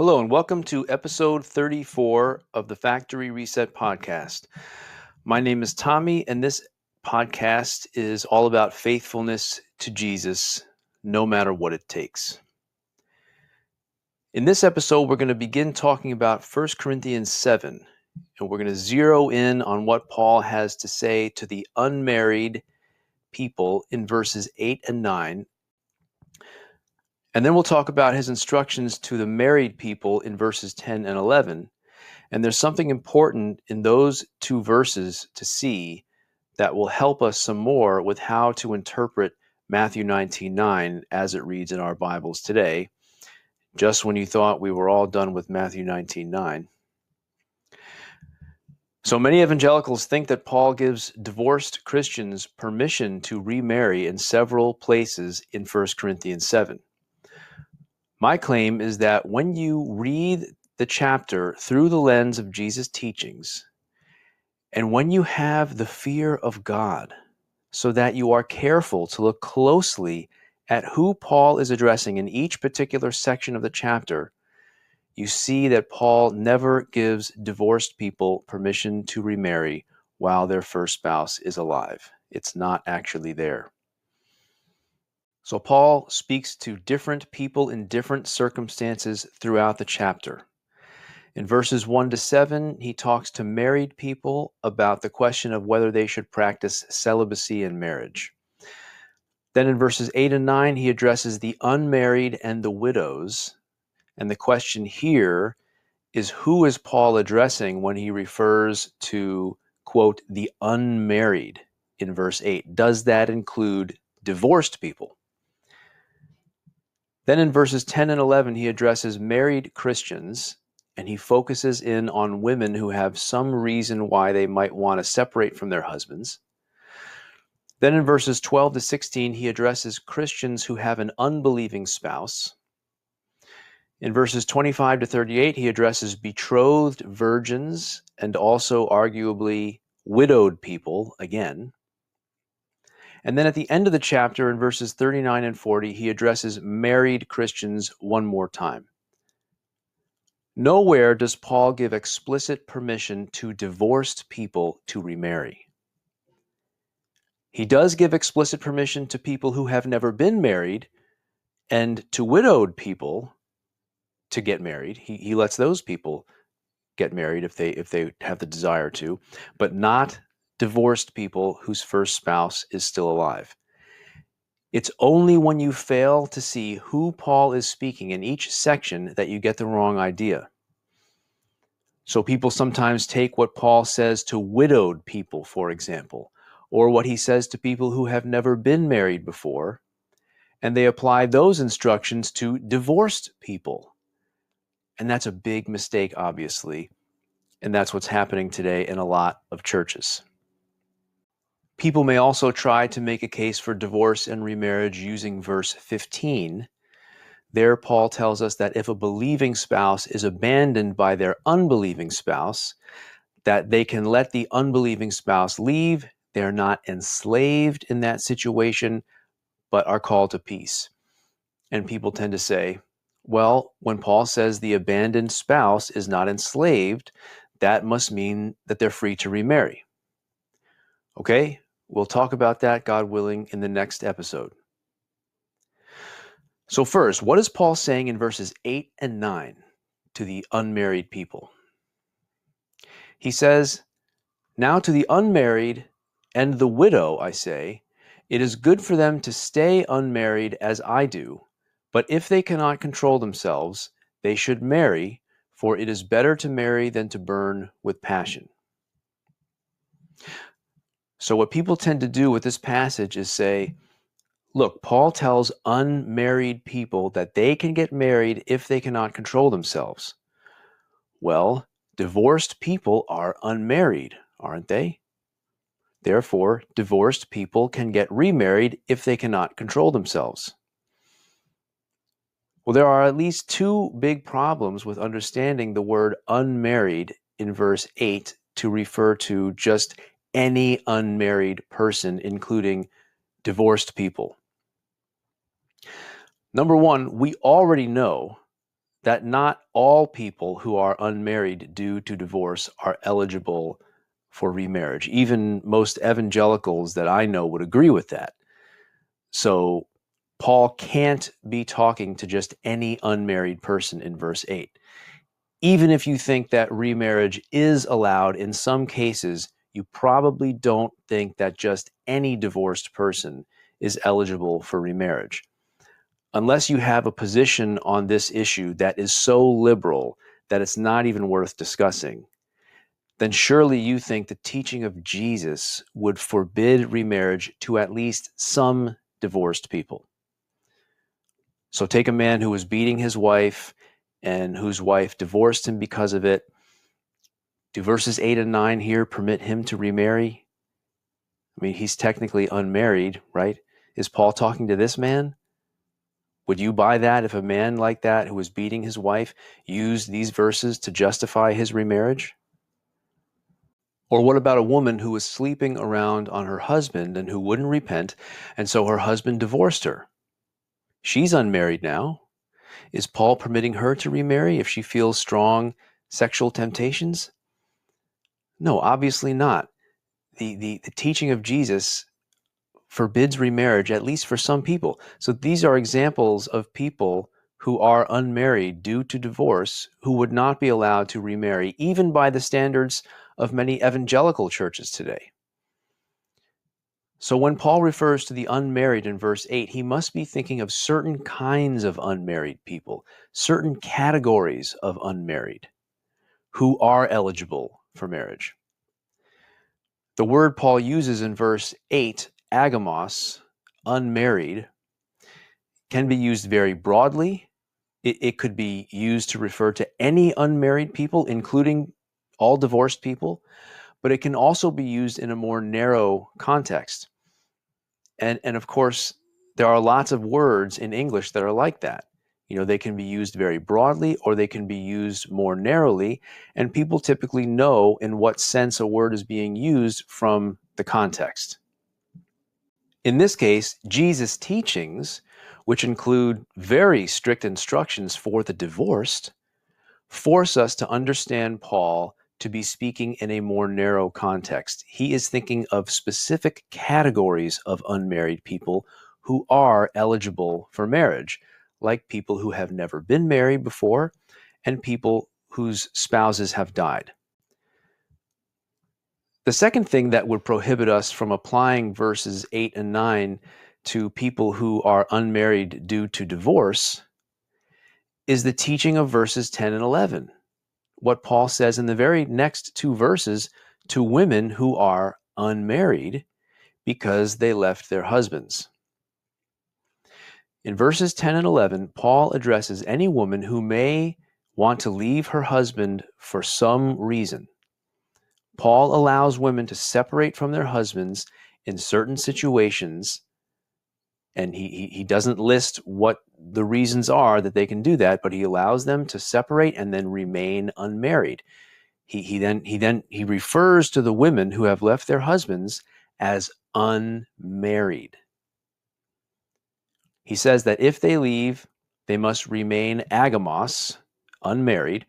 Hello, and welcome to episode 34 of the Factory Reset podcast. My name is Tommy, and this podcast is all about faithfulness to Jesus, no matter what it takes. In this episode, we're going to begin talking about 1 Corinthians 7, and we're going to zero in on what Paul has to say to the unmarried people in verses 8 and 9. And then we'll talk about his instructions to the married people in verses 10 and 11. And there's something important in those two verses to see that will help us some more with how to interpret Matthew 19:9 as it reads in our Bibles today, just when you thought we were all done with Matthew 19:9. So many evangelicals think that Paul gives divorced Christians permission to remarry in several places in 1 Corinthians 7. My claim is that when you read the chapter through the lens of Jesus' teachings, and when you have the fear of God, so that you are careful to look closely at who Paul is addressing in each particular section of the chapter, you see that Paul never gives divorced people permission to remarry while their first spouse is alive. It's not actually there. So Paul speaks to different people in different circumstances throughout the chapter. In verses 1 to 7, he talks to married people about the question of whether they should practice celibacy in marriage. Then in verses 8 and 9, he addresses the unmarried and the widows. And the question here is, who is Paul addressing when he refers to, quote, the unmarried in verse 8? Does that include divorced people? Then in verses 10 and 11, he addresses married Christians, and he focuses in on women who have some reason why they might want to separate from their husbands. Then in verses 12 to 16, he addresses Christians who have an unbelieving spouse. In verses 25 to 38, he addresses betrothed virgins and also arguably widowed people again. And then at the end of the chapter, in verses 39 and 40, he addresses married Christians one more time. Nowhere does Paul give explicit permission to divorced people to remarry. He does give explicit permission to people who have never been married and to widowed people to get married. He lets those people get married if they have the desire to, but not divorced people whose first spouse is still alive. It's only when you fail to see who Paul is speaking in each section that you get the wrong idea. So people sometimes take what Paul says to widowed people, for example, or what he says to people who have never been married before, and they apply those instructions to divorced people. And that's a big mistake, obviously, and that's what's happening today in a lot of churches. People may also try to make a case for divorce and remarriage using verse 15. There, Paul tells us that if a believing spouse is abandoned by their unbelieving spouse, that they can let the unbelieving spouse leave. They're not enslaved in that situation, but are called to peace. And people tend to say, well, when Paul says the abandoned spouse is not enslaved, that must mean that they're free to remarry. Okay, we'll talk about that, God willing, in the next episode. So first, what is Paul saying in verses 8 and 9 to the unmarried people? He says, "Now to the unmarried and the widow, I say, it is good for them to stay unmarried as I do, but if they cannot control themselves, they should marry, for it is better to marry than to burn with passion." So what people tend to do with this passage is say, look, Paul tells unmarried people that they can get married if they cannot control themselves. Well, divorced people are unmarried, aren't they? Therefore, divorced people can get remarried if they cannot control themselves. Well, there are at least two big problems with understanding the word unmarried in verse 8 to refer to just any unmarried person, including divorced people. Number one, we already know that not all people who are unmarried due to divorce are eligible for remarriage. Even most evangelicals that I know would agree with that. So Paul can't be talking to just any unmarried person in verse 8. Even if you think that remarriage is allowed in some cases, you probably don't think that just any divorced person is eligible for remarriage. Unless you have a position on this issue that is so liberal that it's not even worth discussing, then surely you think the teaching of Jesus would forbid remarriage to at least some divorced people. So take a man who was beating his wife and whose wife divorced him because of it. Do verses 8 and 9 here permit him to remarry? I mean, he's technically unmarried, right? Is Paul talking to this man? Would you buy that if a man like that who was beating his wife used these verses to justify his remarriage? Or what about a woman who was sleeping around on her husband and who wouldn't repent, and so her husband divorced her? She's unmarried now. Is Paul permitting her to remarry if she feels strong sexual temptations? No, obviously not. The teaching of Jesus forbids remarriage, at least for some people. So these are examples of people who are unmarried due to divorce who would not be allowed to remarry, even by the standards of many evangelical churches today. So when Paul refers to the unmarried in verse 8, he must be thinking of certain kinds of unmarried people, certain categories of unmarried who are eligible for marriage. The word Paul uses in verse 8, agamos, unmarried, can be used very broadly. It could be used to refer to any unmarried people, including all divorced people, but it can also be used in a more narrow context. And of course, there are lots of words in English that are like that. You know, they can be used very broadly or they can be used more narrowly, and people typically know in what sense a word is being used from the context. In this case, Jesus' teachings, which include very strict instructions for the divorced, force us to understand Paul to be speaking in a more narrow context. He is thinking of specific categories of unmarried people who are eligible for marriage, like people who have never been married before and people whose spouses have died. The second thing that would prohibit us from applying verses 8 and 9 to people who are unmarried due to divorce is the teaching of verses 10 and 11. What Paul says in the very next two verses to women who are unmarried because they left their husbands. In verses 10 and 11, Paul addresses any woman who may want to leave her husband for some reason. Paul allows women to separate from their husbands in certain situations, and he doesn't list what the reasons are that they can do that, but he allows them to separate and then remain unmarried. He then refers to the women who have left their husbands as unmarried. He says that if they leave, they must remain agamos, unmarried,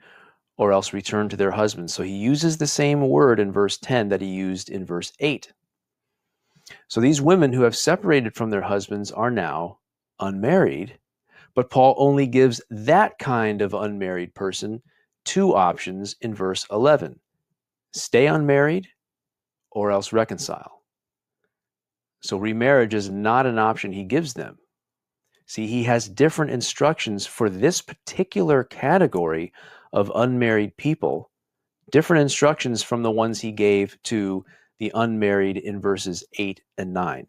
or else return to their husbands. So he uses the same word in verse 10 that he used in verse 8. So these women who have separated from their husbands are now unmarried, but Paul only gives that kind of unmarried person two options in verse 11. Stay unmarried or else reconcile. So remarriage is not an option he gives them. See, he has different instructions for this particular category of unmarried people, different instructions from the ones he gave to the unmarried in verses 8 and 9.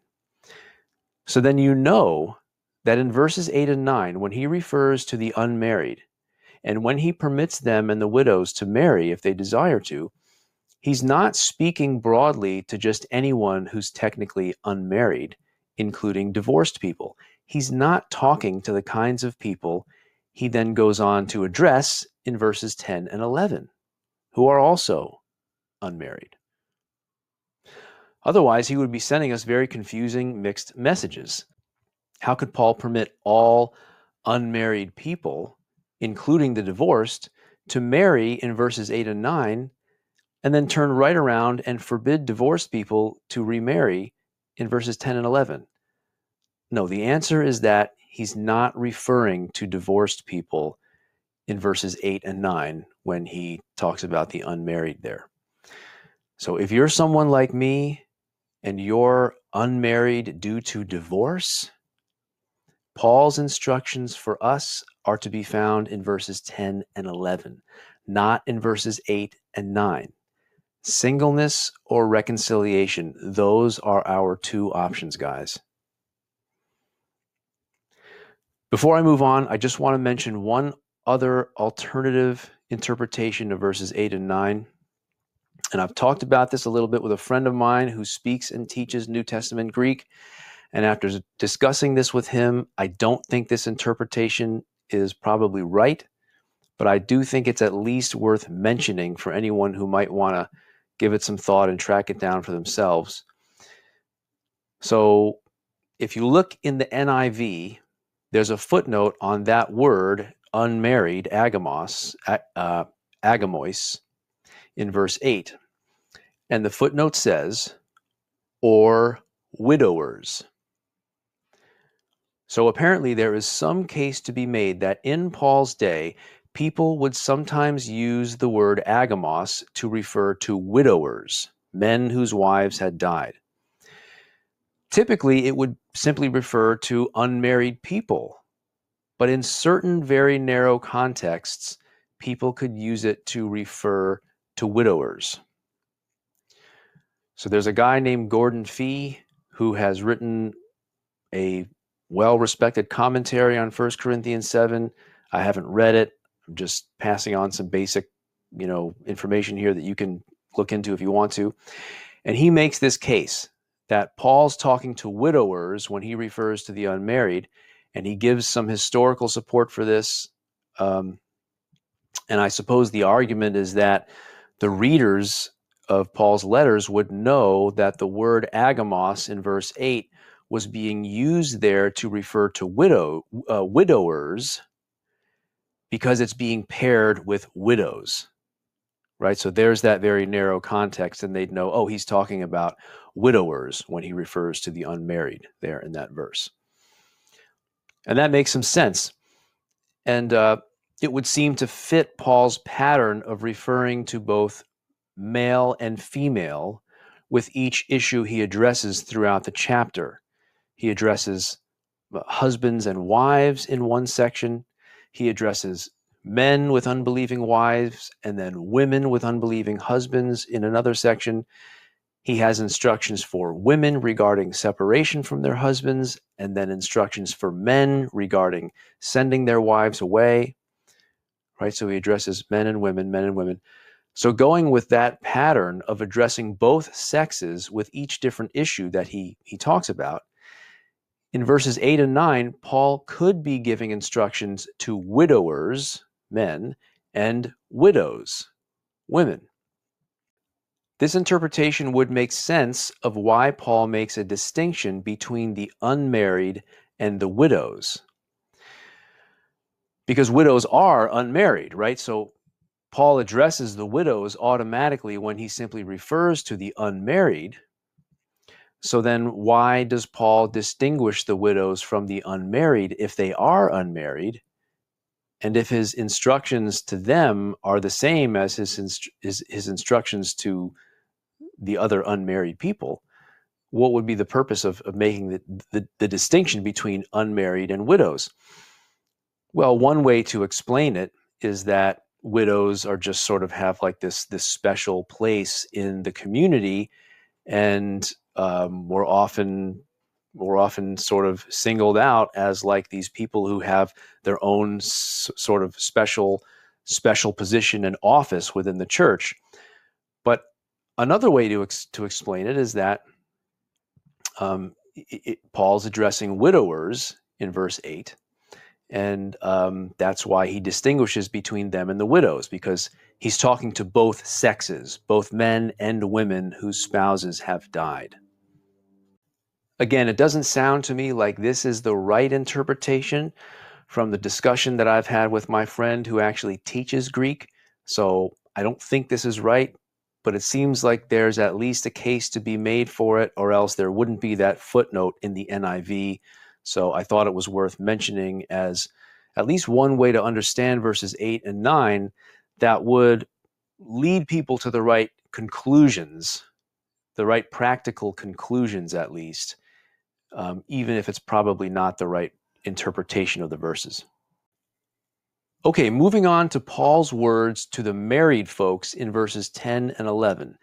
So then you know that in verses 8 and 9, when he refers to the unmarried, and when he permits them and the widows to marry if they desire to, he's not speaking broadly to just anyone who's technically unmarried, including divorced people. He's not talking to the kinds of people he then goes on to address in verses 10 and 11, who are also unmarried. Otherwise, he would be sending us very confusing, mixed messages. How could Paul permit all unmarried people including the divorced, to marry in verses 8 and 9, and then turn right around and forbid divorced people to remarry in verses 10 and 11? No, the answer is that he's not referring to divorced people in verses 8 and 9 when he talks about the unmarried there. So if you're someone like me and you're unmarried due to divorce, Paul's instructions for us are to be found in verses 10 and 11, not in verses 8 and 9. Singleness or reconciliation, those are our two options, guys. Before I move on, I just want to mention one other alternative interpretation of verses 8 and 9. And I've talked about this a little bit with a friend of mine who speaks and teaches New Testament Greek. And after discussing this with him, I don't think this interpretation is probably right, but I do think it's at least worth mentioning for anyone who might want to give it some thought and track it down for themselves. So if you look in the NIV, there's a footnote on that word, unmarried, agamos, agamois, in verse 8. And the footnote says, or widowers. So apparently there is some case to be made that in Paul's day, people would sometimes use the word agamos to refer to widowers, men whose wives had died. Typically, it would simply refer to unmarried people, but in certain very narrow contexts, people could use it to refer to widowers. So there's a guy named Gordon Fee who has written a well-respected commentary on 1 Corinthians 7. I haven't read it. I'm just passing on some basic, information here that you can look into if you want to. And he makes this case that Paul's talking to widowers when he refers to the unmarried, and he gives some historical support for this. And I suppose the argument is that the readers of Paul's letters would know that the word agamos in verse 8 was being used there to refer to widowers because it's being paired with widows, right? So there's that very narrow context, and they'd know, oh, he's talking about widowers when he refers to the unmarried there in that verse. And that makes some sense. And it would seem to fit Paul's pattern of referring to both male and female with each issue he addresses throughout the chapter. He addresses husbands and wives in one section. He addresses men with unbelieving wives and then women with unbelieving husbands in another section. He has instructions for women regarding separation from their husbands, and then instructions for men regarding sending their wives away, right? So he addresses men and women, men and women. So going with that pattern of addressing both sexes with each different issue that he talks about, in verses 8 and 9, Paul could be giving instructions to widowers, men, and widows, women. This interpretation would make sense of why Paul makes a distinction between the unmarried and the widows. Because widows are unmarried, right? So Paul addresses the widows automatically when he simply refers to the unmarried. So then why does Paul distinguish the widows from the unmarried if they are unmarried? And if his instructions to them are the same as his instructions to the other unmarried people, what would be the purpose of making the distinction between unmarried and widows? Well, one way to explain it is that widows are just sort of have like this special place in the community, and we're often sort of singled out as like these people who have their own sort of special position and office within the church. But another way to explain it is that Paul's addressing widowers in verse 8, and that's why he distinguishes between them and the widows, because he's talking to both sexes, both men and women whose spouses have died. Again, it doesn't sound to me like this is the right interpretation, from the discussion that I've had with my friend who actually teaches Greek. So I don't think this is right, but it seems like there's at least a case to be made for it, or else there wouldn't be that footnote in the NIV. So I thought it was worth mentioning as at least one way to understand verses 8 and 9 that would lead people to the right conclusions, the right practical conclusions at least, even if it's probably not the right interpretation of the verses. Okay, moving on to Paul's words to the married folks in verses 10 and 11.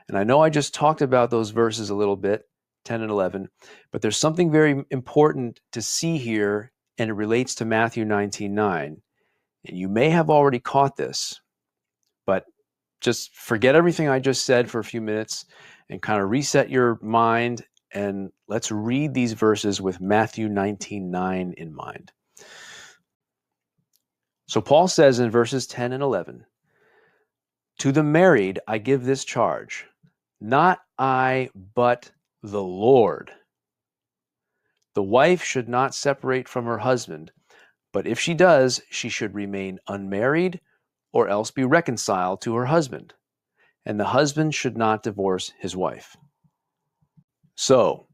And I know I just talked about those verses a little bit, 10 and 11, but there's something very important to see here, and it relates to Matthew 19:9. And you may have already caught this, but just forget everything I just said for a few minutes and kind of reset your mind, and let's read these verses with Matthew 19:9 in mind. So Paul says in verses 10 and 11, "To the married I give this charge, not I, but the Lord. The wife should not separate from her husband, but if she does, she should remain unmarried or else be reconciled to her husband, and the husband should not divorce his wife." So,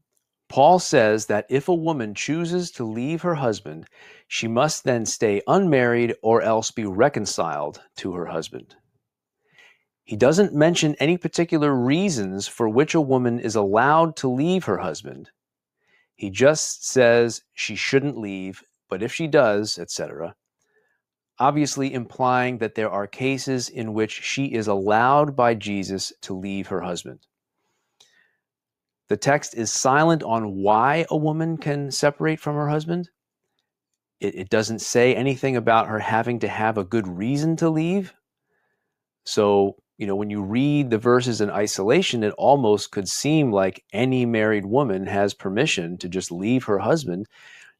Paul says that if a woman chooses to leave her husband, she must then stay unmarried or else be reconciled to her husband. He doesn't mention any particular reasons for which a woman is allowed to leave her husband. He just says she shouldn't leave, but if she does, etc., obviously implying that there are cases in which she is allowed by Jesus to leave her husband. The text is silent on why a woman can separate from her husband. It doesn't say anything about her having to have a good reason to leave. So, when you read the verses in isolation, it almost could seem like any married woman has permission to just leave her husband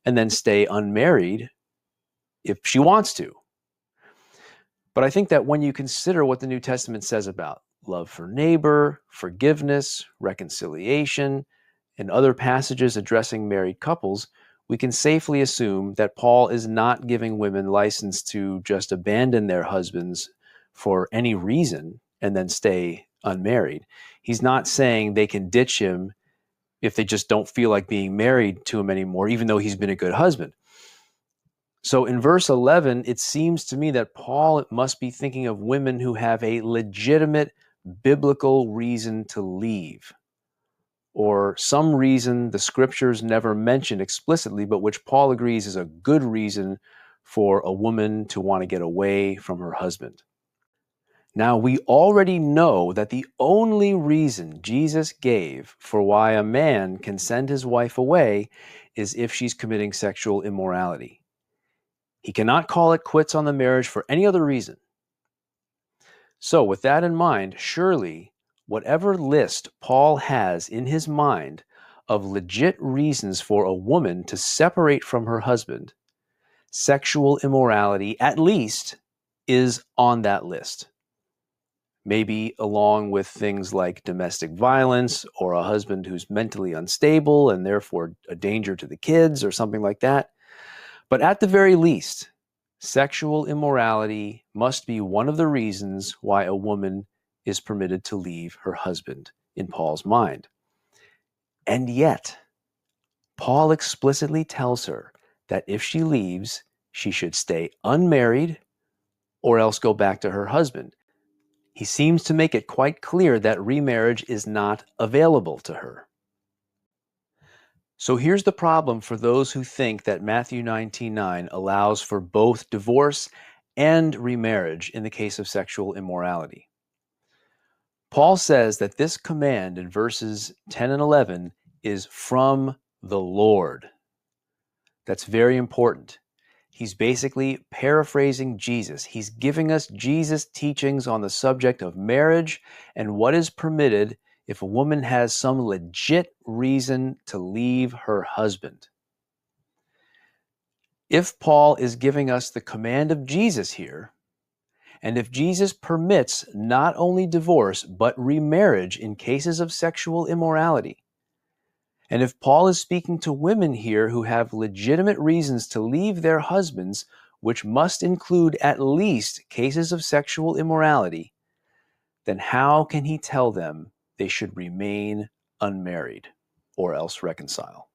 and then stay unmarried if she wants to. But I think that when you consider what the New Testament says about love for neighbor, forgiveness, reconciliation, and other passages addressing married couples, we can safely assume that Paul is not giving women license to just abandon their husbands for any reason and then stay unmarried. He's not saying they can ditch him if they just don't feel like being married to him anymore, even though he's been a good husband. So in verse 11, it seems to me that Paul must be thinking of women who have a legitimate biblical reason to leave, or some reason the scriptures never mention explicitly, but which Paul agrees is a good reason for a woman to want to get away from her husband. Now, we already know that the only reason Jesus gave for why a man can send his wife away is if she's committing sexual immorality. He cannot call it quits on the marriage for any other reason. So, with that in mind, surely whatever list Paul has in his mind of legit reasons for a woman to separate from her husband, sexual immorality at least is on that list. Maybe along with things like domestic violence or a husband who's mentally unstable and therefore a danger to the kids or something like that. But at the very least, sexual immorality must be one of the reasons why a woman is permitted to leave her husband in Paul's mind. And yet, Paul explicitly tells her that if she leaves, she should stay unmarried or else go back to her husband. He seems to make it quite clear that remarriage is not available to her. So here's the problem for those who think that Matthew 19:9 allows for both divorce and remarriage in the case of sexual immorality. Paul says that this command in verses 10 and 11 is from the Lord. That's very important. He's basically paraphrasing Jesus. He's giving us Jesus' teachings on the subject of marriage and what is permitted if a woman has some legit reason to leave her husband. If Paul is giving us the command of Jesus here, and if Jesus permits not only divorce but remarriage in cases of sexual immorality, And if Paul is speaking to women here who have legitimate reasons to leave their husbands, which must include at least cases of sexual immorality, then how can he tell them they should remain unmarried or else reconcile?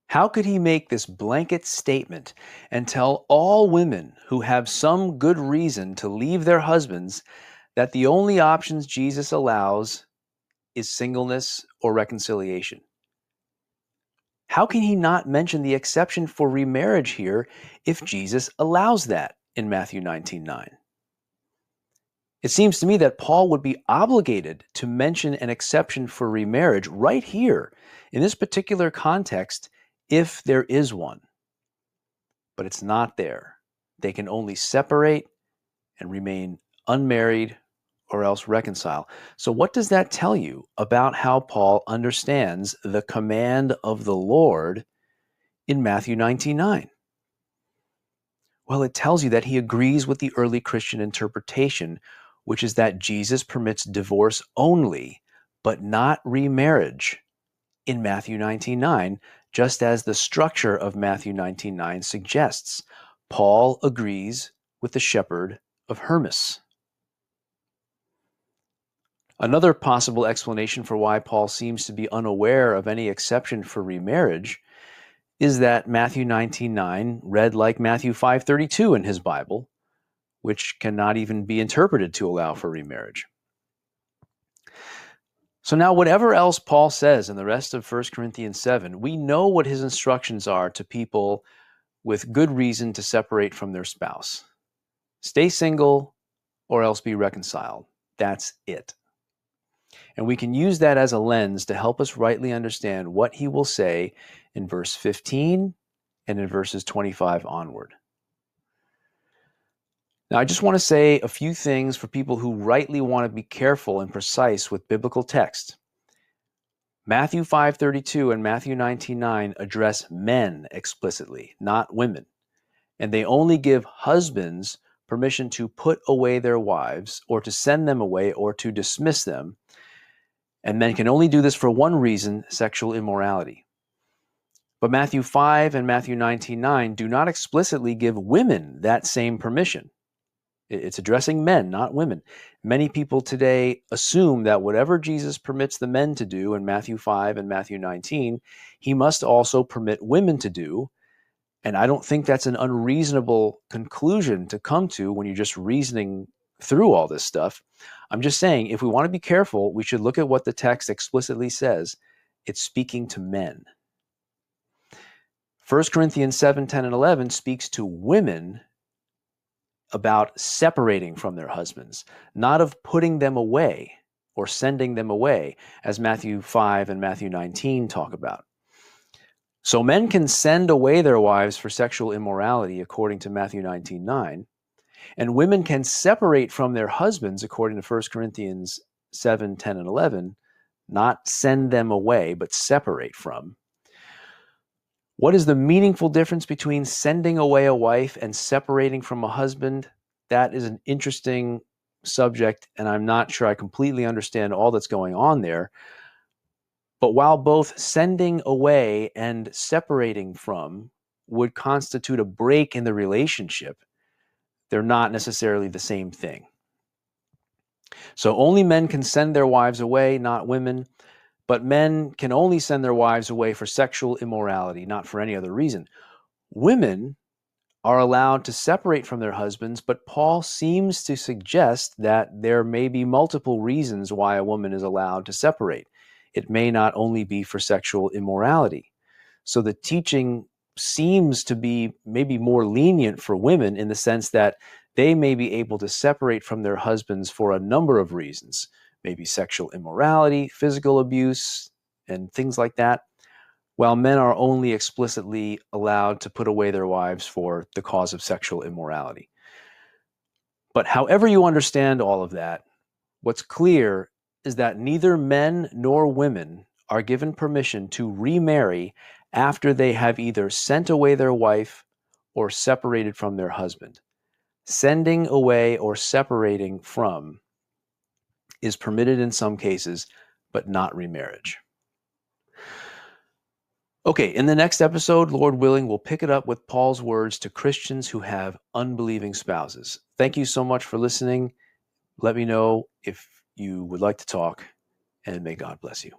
How could he make this blanket statement and tell all women who have some good reason to leave their husbands that the only options Jesus allows is singleness or reconciliation? How can he not mention the exception for remarriage here if Jesus allows that in Matthew 19:9? It seems to me that Paul would be obligated to mention an exception for remarriage right here in this particular context if there is one. But it's not there. They can only separate and remain unmarried or else reconcile. So what does that tell you about how Paul understands the command of the Lord in Matthew 19:9? Well, it tells you that he agrees with the early Christian interpretation, which is that Jesus permits divorce only, but not remarriage in Matthew 19:9, just as the structure of Matthew 19:9 suggests. Paul agrees with the shepherd of Hermas. Another possible explanation for why Paul seems to be unaware of any exception for remarriage is that Matthew 19:9 read like Matthew 5:32 in his Bible, which cannot even be interpreted to allow for remarriage. So now whatever else Paul says in the rest of 1 Corinthians 7, we know what his instructions are to people with good reason to separate from their spouse. Stay single or else be reconciled. That's it. And we can use that as a lens to help us rightly understand what he will say in verse 15 and in verses 25 onward. Now, I just want to say a few things for people who rightly want to be careful and precise with biblical text. Matthew 5:32 and Matthew 19:9 address men explicitly, not women. And they only give husbands permission to put away their wives or to send them away or to dismiss them. And men can only do this for one reason, sexual immorality. But Matthew 5 and Matthew 19:9 do not explicitly give women that same permission. It's addressing men, not women. Many people today assume that whatever Jesus permits the men to do in Matthew 5 and Matthew 19, he must also permit women to do. And I don't think that's an unreasonable conclusion to come to when you're just reasoning through all this stuff. I'm just saying, if we want to be careful, we should look at what the text explicitly says. It's speaking to men. 1 Corinthians 7, 10, and 11 speaks to women about separating from their husbands, not of putting them away or sending them away, as Matthew 5 and Matthew 19 talk about. So men can send away their wives for sexual immorality, according to Matthew 19:9, and women can separate from their husbands, according to 1 Corinthians 7, 10, and 11, not send them away, but separate from. What is the meaningful difference between sending away a wife and separating from a husband? That is an interesting subject, and I'm not sure I completely understand all that's going on there. But while both sending away and separating from would constitute a break in the relationship, they're not necessarily the same thing. So only men can send their wives away, not women. But men can only send their wives away for sexual immorality, not for any other reason. Women are allowed to separate from their husbands, but Paul seems to suggest that there may be multiple reasons why a woman is allowed to separate. It may not only be for sexual immorality. So the teaching seems to be maybe more lenient for women in the sense that they may be able to separate from their husbands for a number of reasons. Maybe sexual immorality, physical abuse, and things like that, while men are only explicitly allowed to put away their wives for the cause of sexual immorality. But however you understand all of that, what's clear is that neither men nor women are given permission to remarry after they have either sent away their wife or separated from their husband. Sending away or separating from is permitted in some cases, but not remarriage. Okay, in the next episode, Lord willing, we'll pick it up with Paul's words to Christians who have unbelieving spouses. Thank you so much for listening. Let me know if you would like to talk, and may God bless you.